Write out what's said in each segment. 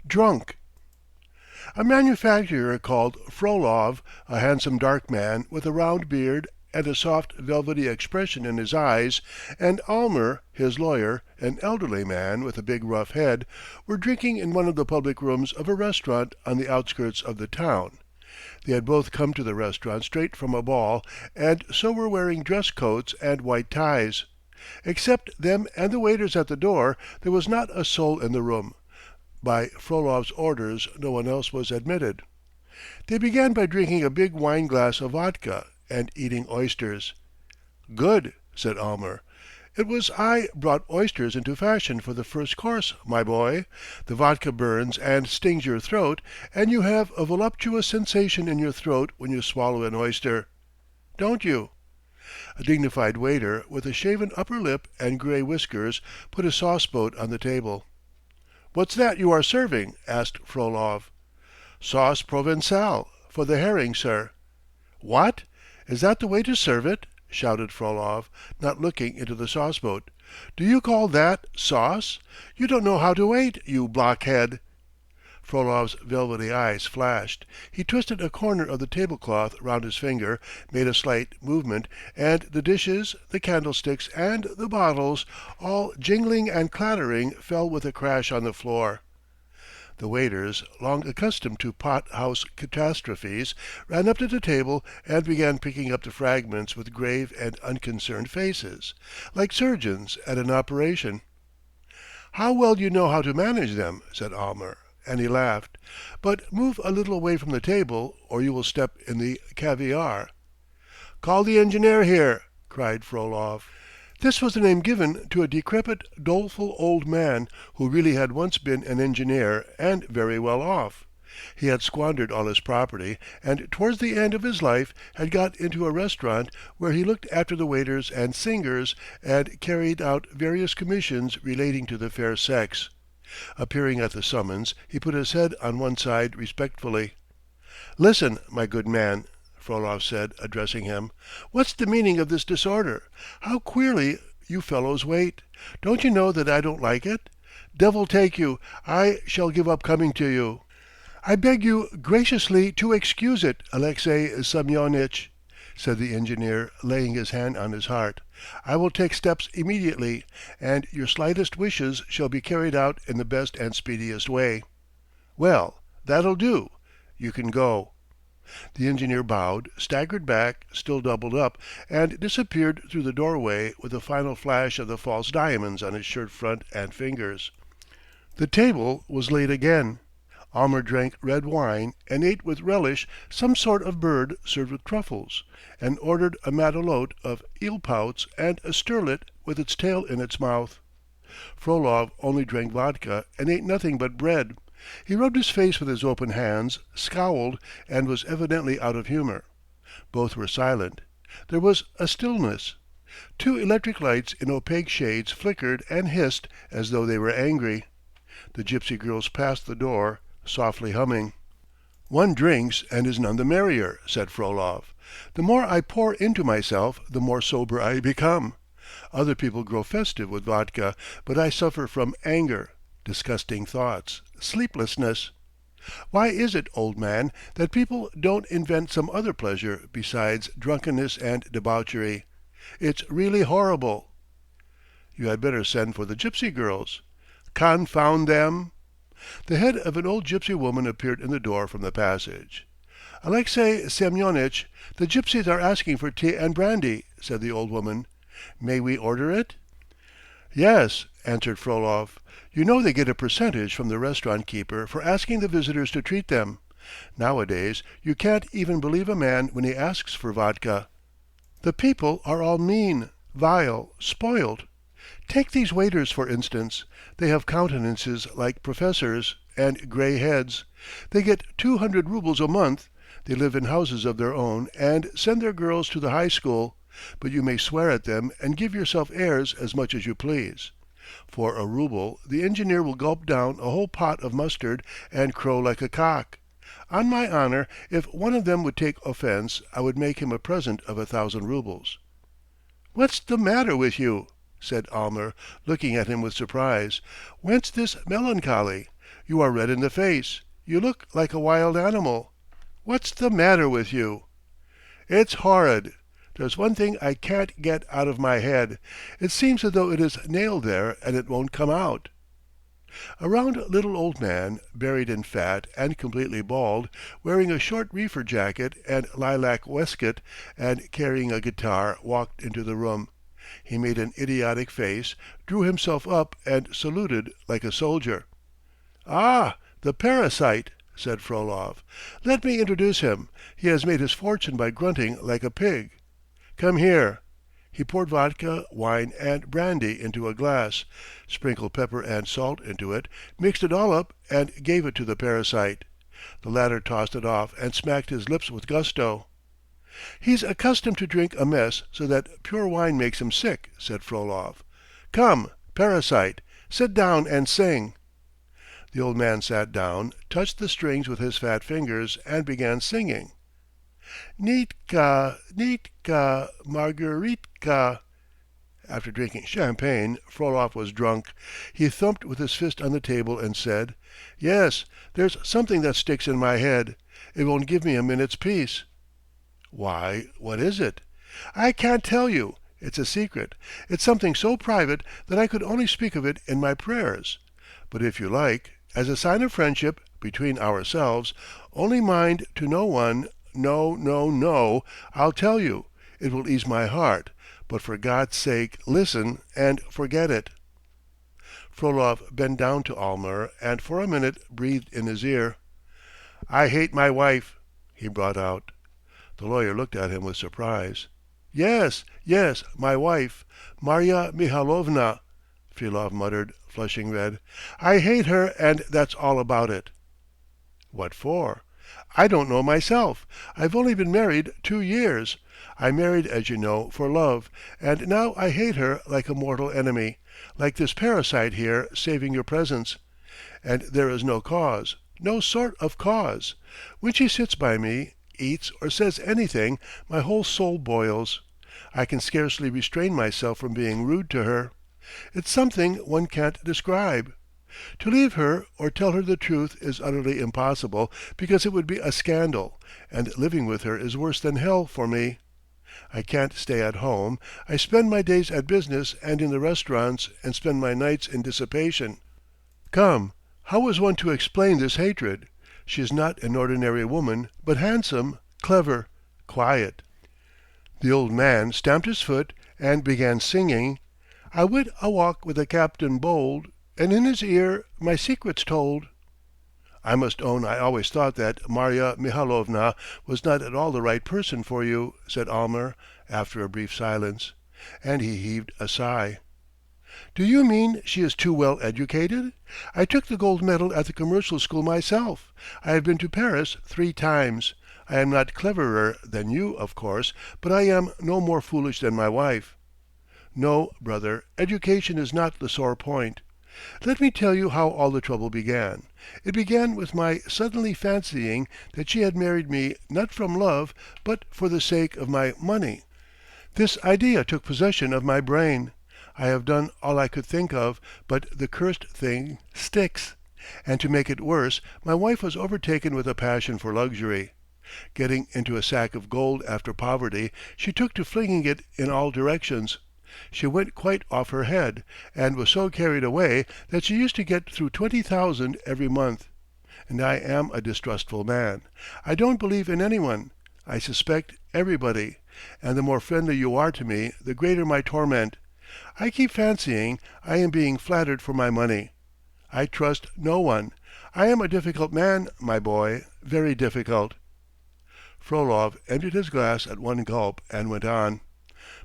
Drunk. A manufacturer called Frolov, a handsome dark man with a round beard and a soft velvety expression in his eyes, and Almer, his lawyer, an elderly man with a big rough head, were drinking in one of the public rooms of a restaurant on the outskirts of the town. They had both come to the restaurant straight from a ball, and so were wearing dress coats and white ties. Except them and the waiters at the door, there was not a soul in the room. By Frolov's orders no one else was admitted. They began by drinking a big wine glass of vodka and eating oysters. "Good," said Almer. "It was I brought oysters into fashion for the first course, my boy. The vodka burns and stings your throat, and you have a voluptuous sensation in your throat when you swallow an oyster. Don't you?" A dignified waiter with a shaven upper lip and grey whiskers put a sauce-boat on the table. "What's that you are serving?" asked Frolov. "Sauce Provençale, for the herring, sir." "What? Is that the way to serve it?" shouted Frolov, not looking into the sauce-boat. "Do you call that sauce? You don't know how to wait, you blockhead!" Frolov's velvety eyes flashed. He twisted a corner of the tablecloth round his finger, made a slight movement, and the dishes, the candlesticks, and the bottles, all jingling and clattering, fell with a crash on the floor. The waiters, long accustomed to pot-house catastrophes, ran up to the table and began picking up the fragments with grave and unconcerned faces, like surgeons at an operation. "How well you know how to manage them," said Almer, and he laughed. "But move a little away from the table, or you will step in the caviare." "Call the engineer here!" cried Frolov. This was the name given to a decrepit, doleful old man who really had once been an engineer and very well off. He had squandered all his property, and towards the end of his life had got into a restaurant where he looked after the waiters and singers and carried out various commissions relating to the fair sex. Appearing at the summons, he put his head on one side respectfully. "Listen, my good man," Frolov said, addressing him. "What's the meaning of this disorder? How queerly you fellows wait! Don't you know that I don't like it? Devil take you, I shall give up coming to you." "I beg you graciously to excuse it, Alexey Semyonitch," said the engineer, laying his hand on his heart. "I will take steps immediately, and your slightest wishes shall be carried out in the best and speediest way." "Well, that'll do. You can go." The engineer bowed, staggered back, still doubled up, and disappeared through the doorway with a final flash of the false diamonds on his shirt front and fingers. The table was laid again. Almer drank red wine and ate with relish some sort of bird served with truffles, and ordered a matelote of eelpouts and a sterlet with its tail in its mouth. Frolov only drank vodka and ate nothing but bread. He rubbed his face with his open hands, scowled, and was evidently out of humour. Both were silent. There was a stillness. Two electric lights in opaque shades flickered and hissed as though they were angry. The gypsy girls passed the door, softly humming. "One drinks and is none the merrier," said Frolov. "The more I pour into myself, the more sober I become. Other people grow festive with vodka, but I suffer from anger, disgusting thoughts, sleeplessness. Why is it, old man, that people don't invent some other pleasure besides drunkenness and debauchery? It's really horrible." "You had better send for the gypsy girls." "Confound them!" The head of an old gypsy woman appeared in the door from the passage. "Alexey Semyonitch, the gypsies are asking for tea and brandy," said the old woman. "May we order it?" "Yes," answered Frolov. "You know they get a percentage from the restaurant keeper for asking the visitors to treat them. Nowadays you can't even believe a man when he asks for vodka. The people are all mean, vile, spoilt. Take these waiters, for instance. They have countenances like professors, and grey heads. They get 200 roubles a month. They live in houses of their own and send their girls to the high school, but you may swear at them and give yourself airs as much as you please. For a rouble the engineer will gulp down a whole pot of mustard and crow like a cock. On my honour, if one of them would take offence, I would make him a present of 1,000 roubles." "What's the matter with you?" said Almer, looking at him with surprise. "Whence this melancholy? You are red in the face. You look like a wild animal. What's the matter with you?" "It's horrid. There's one thing I can't get out of my head. It seems as though it is nailed there and it won't come out." A round little old man, buried in fat and completely bald, wearing a short reefer jacket and lilac waistcoat, and carrying a guitar, walked into the room. He made an idiotic face, drew himself up and saluted like a soldier. "Ah, the parasite," said Frolov. "Let me introduce him. He has made his fortune by grunting like a pig. Come here." He poured vodka, wine, and brandy into a glass, sprinkled pepper and salt into it, mixed it all up, and gave it to the parasite. The latter tossed it off and smacked his lips with gusto. "He's accustomed to drink a mess so that pure wine makes him sick," said Frolov. "Come, parasite, sit down and sing." The old man sat down, touched the strings with his fat fingers, and began singing. "Nitka, Nitka, Margaritka." After drinking champagne, Frolov was drunk. He thumped with his fist on the table and said: "Yes, there's something that sticks in my head. It won't give me a minute's peace." "Why, what is it?" "I can't tell you. It's a secret. It's something so private that I could only speak of it in my prayers. But if you like, as a sign of friendship, between ourselves, only mind to no one, no, no, no, I'll tell you. It will ease my heart, but for God's sake listen and forget it." Frolov bent down to Almer and for a minute breathed in his ear. "I hate my wife," he brought out. The lawyer looked at him with surprise. "Yes, yes, my wife, Marya Mihalovna," Frolov muttered, flushing red. "I hate her and that's all about it." "What for?" "I don't know myself. I've only been married 2 years. I married, as you know, for love, and now I hate her like a mortal enemy, like this parasite here saving your presence. And there is no cause, no sort of cause. When she sits by me, eats or says anything, my whole soul boils. I can scarcely restrain myself from being rude to her. It's something one can't describe. To leave her or tell her the truth is utterly impossible, because it would be a scandal, and living with her is worse than hell for me. I can't stay at home. I spend my days at business and in the restaurants, and spend my nights in dissipation. Come, how is one to explain this hatred? She is not an ordinary woman, but handsome, clever, quiet." The old man stamped his foot and began singing: "I went a walk with a captain bold, and in his ear my secrets told." "I must own I always thought that Marya Mihalovna was not at all the right person for you," said Almer, after a brief silence, and he heaved a sigh. "Do you mean she is too well educated? I took the gold medal at the commercial school myself. I have been to Paris 3 times. I am not cleverer than you, of course, but I am no more foolish than my wife. No, brother, education is not the sore point. Let me tell you how all the trouble began. It began with my suddenly fancying that she had married me not from love, but for the sake of my money. This idea took possession of my brain. I have done all I could think of, but the cursed thing sticks. And to make it worse, my wife was overtaken with a passion for luxury. Getting into a sack of gold after poverty, she took to flinging it in all directions. She went quite off her head, and was so carried away that she used to get through 20,000 every month. And I am a distrustful man. I don't believe in anyone. I suspect everybody, and the more friendly you are to me, the greater my torment. I keep fancying I am being flattered for my money. I trust no one. I am a difficult man, my boy, very difficult." Frolov emptied his glass at one gulp and went on.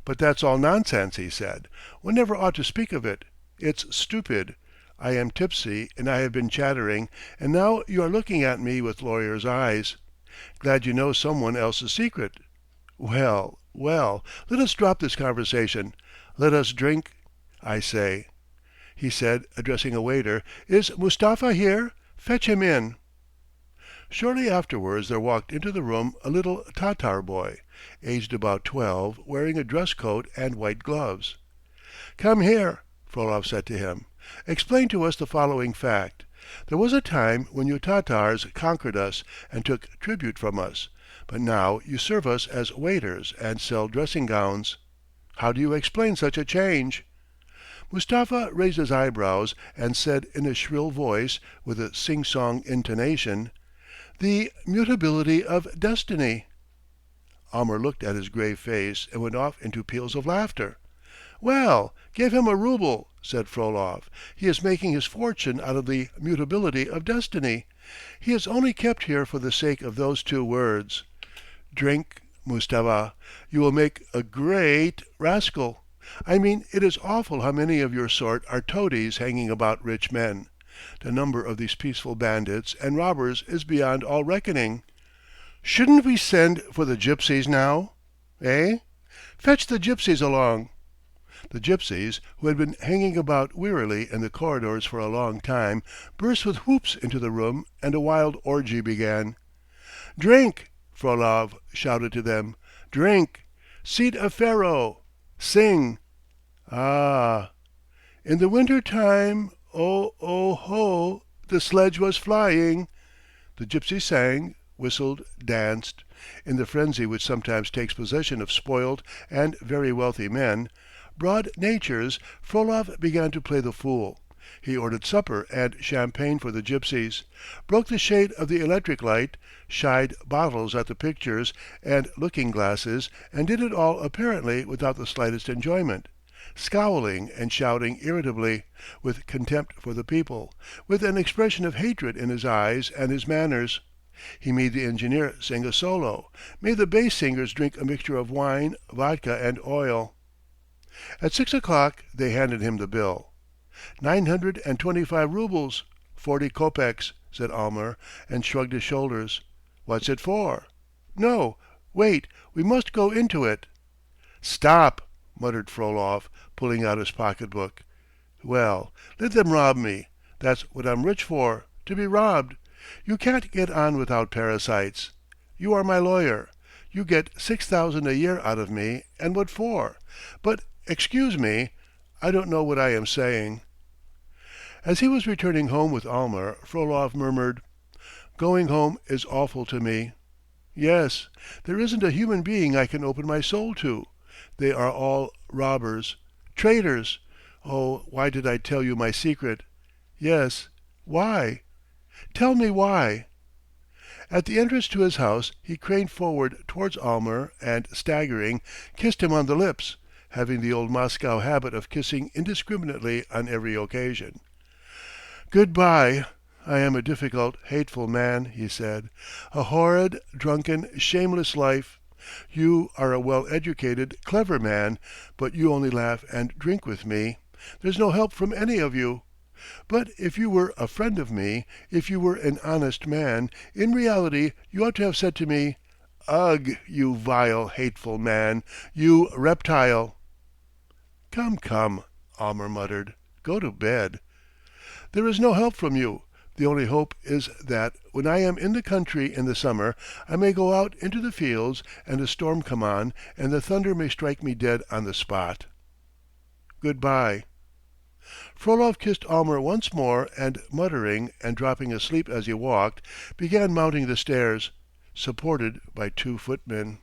"But that's all nonsense," he said. "One never ought to speak of it. It's stupid. I am tipsy and I have been chattering, and now you are looking at me with lawyer's eyes. Glad you know some one else's secret. Well, well, let us drop this conversation. Let us drink, I say." He said, addressing a waiter, "Is Mustafa here? Fetch him in." Shortly afterwards there walked into the room a little Tatar boy, aged about 12, wearing a dress coat and white gloves. "Come here," Frolov said to him. "Explain to us the following fact. There was a time when you Tatars conquered us and took tribute from us, but now you serve us as waiters and sell dressing gowns. How do you explain such a change?" Mustafa raised his eyebrows and said in a shrill voice, with a sing-song intonation, "The mutability of destiny." Almer looked at his grave face and went off into peals of laughter. "Well, give him a rouble," said Frolov. "He is making his fortune out of the mutability of destiny. He is only kept here for the sake of those two words. Drink, Mustafa. You will make a great rascal. I mean, it is awful how many of your sort are toadies hanging about rich men. The number of these peaceful bandits and robbers is beyond all reckoning. Shouldn't we send for the gypsies now? Eh? Fetch the gypsies along." The gypsies, who had been hanging about wearily in the corridors for a long time, burst with whoops into the room and a wild orgy began. "Drink!" Frolov shouted to them. "Drink! Seed of Pharaoh! Sing! Ah! In the winter time, oh, oh, ho, the sledge was flying." The gypsies sang, whistled, danced. In the frenzy which sometimes takes possession of spoilt and very wealthy men, broad natures, Frolov began to play the fool. He ordered supper and champagne for the gypsies, broke the shade of the electric light, shied bottles at the pictures and looking-glasses, and did it all apparently without the slightest enjoyment, scowling and shouting irritably, with contempt for the people, with an expression of hatred in his eyes and his manners. He made the engineer sing a solo, made the bass singers drink a mixture of wine, vodka, and oil. At 6 o'clock they handed him the bill. 925 roubles, 40 kopecks, said Almer, and shrugged his shoulders. "What's it for?" "No, wait, we must go into it." "Stop!" muttered Frolov, pulling out his pocketbook. "Well, let them rob me. That's what I'm rich for, to be robbed. You can't get on without parasites. You are my lawyer. You get 6,000 a year out of me, and what for? But, excuse me, I don't know what I am saying." As he was returning home with Almer, Frolov murmured, "Going home is awful to me. Yes, there isn't a human being I can open my soul to. They are all robbers, traitors. Oh, why did I tell you my secret? Yes, why? Tell me why?" At the entrance to his house he craned forward towards Almer and, staggering, kissed him on the lips, having the old Moscow habit of kissing indiscriminately on every occasion. "Good-bye. I am a difficult, hateful man," he said. "A horrid, drunken, shameless life. You are a well-educated, clever man, but you only laugh and drink with me. There's no help from any of you. But if you were a friend of me, if you were an honest man, in reality you ought to have said to me, 'Ugh, you vile, hateful man, you reptile!'" "Come, come," Almer muttered. "Go to bed." "There is no help from you. The only hope is that, when I am in the country in the summer, I may go out into the fields and a storm come on and the thunder may strike me dead on the spot. Good-bye." Frolov kissed Almer once more and, muttering and dropping asleep as he walked, began mounting the stairs, supported by two footmen.